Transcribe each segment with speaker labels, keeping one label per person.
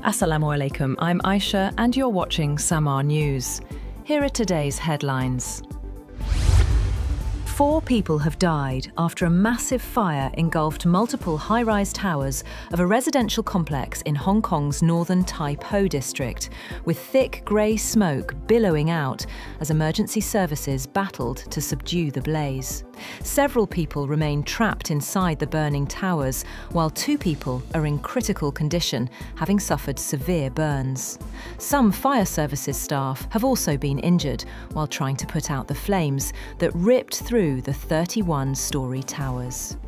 Speaker 1: Assalamu alaikum, I'm Aisha and you're watching Samar News. Here are today's headlines. 4 people have died after a massive fire engulfed multiple high-rise towers of a residential complex in Hong Kong's northern Tai Po district, with thick grey smoke billowing out as emergency services battled to subdue the blaze. Several people remain trapped inside the burning towers, while 2 people are in critical condition, having suffered severe burns. Some fire services staff have also been injured while trying to put out the flames that ripped through the 31-storey towers.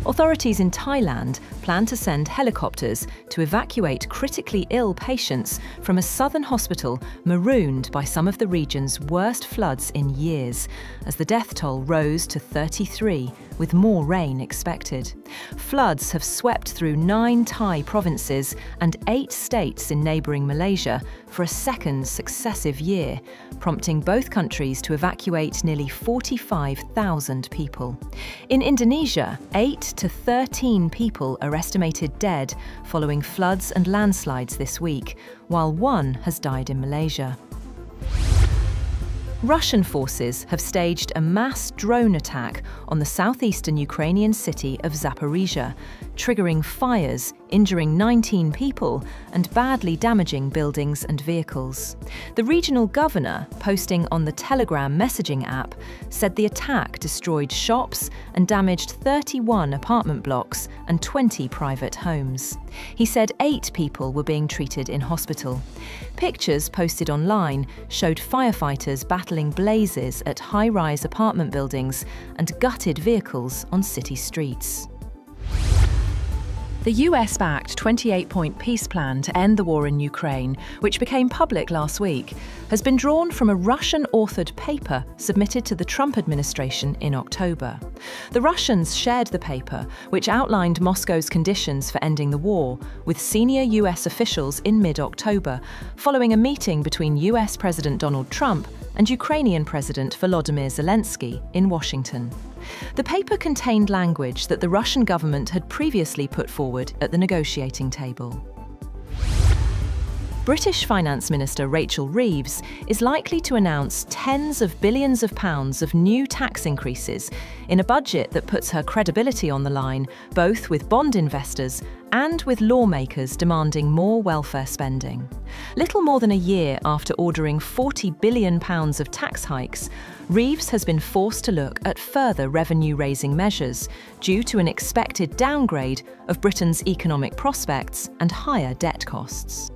Speaker 1: Authorities in Thailand plan to send helicopters to evacuate critically ill patients from a southern hospital marooned by some of the region's worst floods in years, as the death toll rose to 33, with more rain expected. Floods have swept through 9 Thai provinces and 8 states in neighbouring Malaysia for a second successive year, prompting both countries to evacuate nearly 45,000 people. In Indonesia, 8 to 13 people are estimated dead following floods and landslides this week, while 1 has died in Malaysia. Russian forces have staged a mass drone attack on the southeastern Ukrainian city of Zaporizhzhia, triggering fires, injuring 19 people and badly damaging buildings and vehicles. The regional governor, posting on the Telegram messaging app, said the attack destroyed shops and damaged 31 apartment blocks and 20 private homes. He said 8 people were being treated in hospital. Pictures posted online showed firefighters battling blazes at high-rise apartment buildings and gutted vehicles on city streets. The US-backed 28-point peace plan to end the war in Ukraine, which became public last week, has been drawn from a Russian-authored paper submitted to the Trump administration in October. The Russians shared the paper, which outlined Moscow's conditions for ending the war, with senior US officials in mid-October, following a meeting between US President Donald Trump and Ukrainian President Volodymyr Zelensky in Washington. The paper contained language that the Russian government had previously put forward at the negotiating table. British Finance Minister Rachel Reeves is likely to announce tens of billions of pounds of new tax increases in a budget that puts her credibility on the line, both with bond investors and with lawmakers demanding more welfare spending. Little more than a year after ordering £40 billion of tax hikes, Reeves has been forced to look at further revenue-raising measures due to an expected downgrade of Britain's economic prospects and higher debt costs.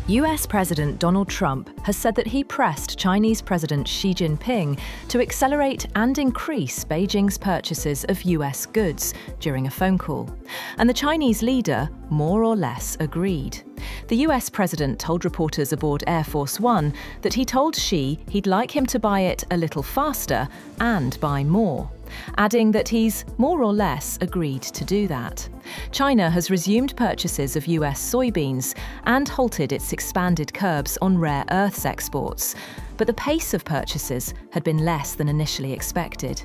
Speaker 1: US President Donald Trump has said that he pressed Chinese President Xi Jinping to accelerate and increase Beijing's purchases of US goods during a phone call. And the Chinese leader more or less agreed. The US president told reporters aboard Air Force One that he told Xi he'd like him to buy it a little faster and buy more, adding that he's more or less agreed to do that. China has resumed purchases of US soybeans and halted its expanded curbs on rare earths exports, but the pace of purchases had been less than initially expected.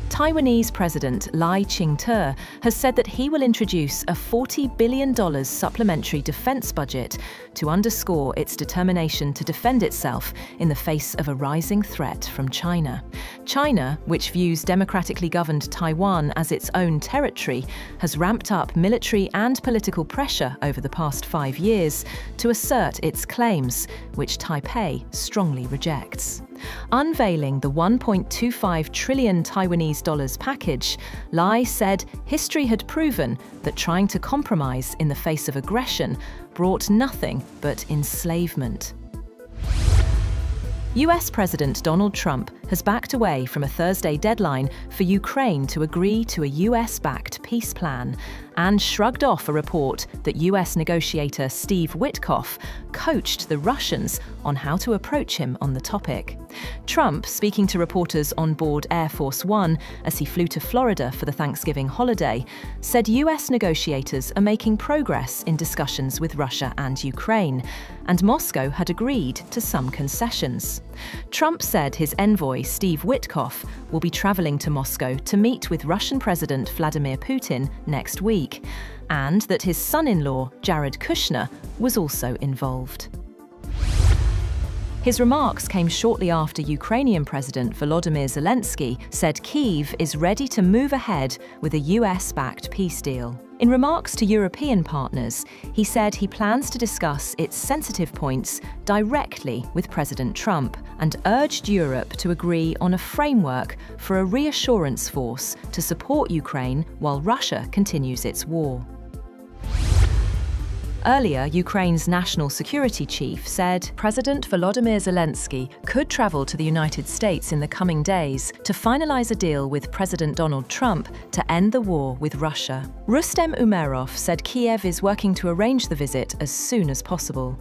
Speaker 1: Taiwanese President Lai Ching-te has said that he will introduce a $40 billion supplementary defence budget to underscore its determination to defend itself in the face of a rising threat from China. China, which views democratically governed Taiwan as its own territory, has ramped up military and political pressure over the past 5 years to assert its claims, which Taipei strongly rejects. Unveiling the $1.25 trillion Taiwanese dollars package, Lai said history had proven that trying to compromise in the face of aggression brought nothing but enslavement. US President Donald Trump has backed away from a Thursday deadline for Ukraine to agree to a US-backed peace plan and shrugged off a report that US negotiator Steve Witkoff coached the Russians on how to approach him on the topic. Trump, speaking to reporters on board Air Force One as he flew to Florida for the Thanksgiving holiday, said US negotiators are making progress in discussions with Russia and Ukraine, and Moscow had agreed to some concessions. Trump said his envoy envoy Steve Witkoff will be travelling to Moscow to meet with Russian President Vladimir Putin next week, and that his son-in-law, Jared Kushner, was also involved. His remarks came shortly after Ukrainian President Volodymyr Zelensky said Kyiv is ready to move ahead with a US-backed peace deal. In remarks to European partners, he said he plans to discuss its sensitive points directly with President Trump and urged Europe to agree on a framework for a reassurance force to support Ukraine while Russia continues its war. Earlier, Ukraine's national security chief said President Volodymyr Zelensky could travel to the United States in the coming days to finalize a deal with President Donald Trump to end the war with Russia. Rustem Umerov said Kiev is working to arrange the visit as soon as possible.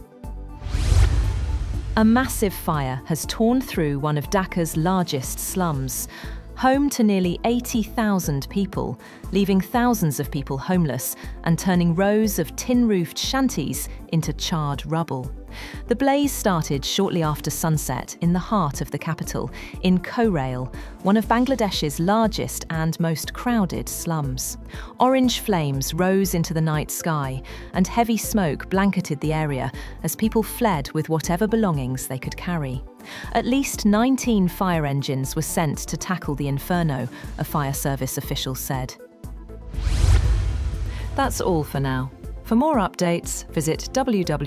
Speaker 1: A massive fire has torn through one of Dhaka's largest slums, home to nearly 80,000 people, leaving thousands of people homeless and turning rows of tin-roofed shanties into charred rubble. The blaze started shortly after sunset in the heart of the capital, in Korail, one of Bangladesh's largest and most crowded slums. Orange flames rose into the night sky, and heavy smoke blanketed the area as people fled with whatever belongings they could carry. At least 19 fire engines were sent to tackle the inferno, a fire service official said. That's all for now. For more updates, visit www.samar.tv.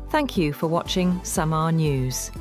Speaker 1: Thank you for watching Samar News.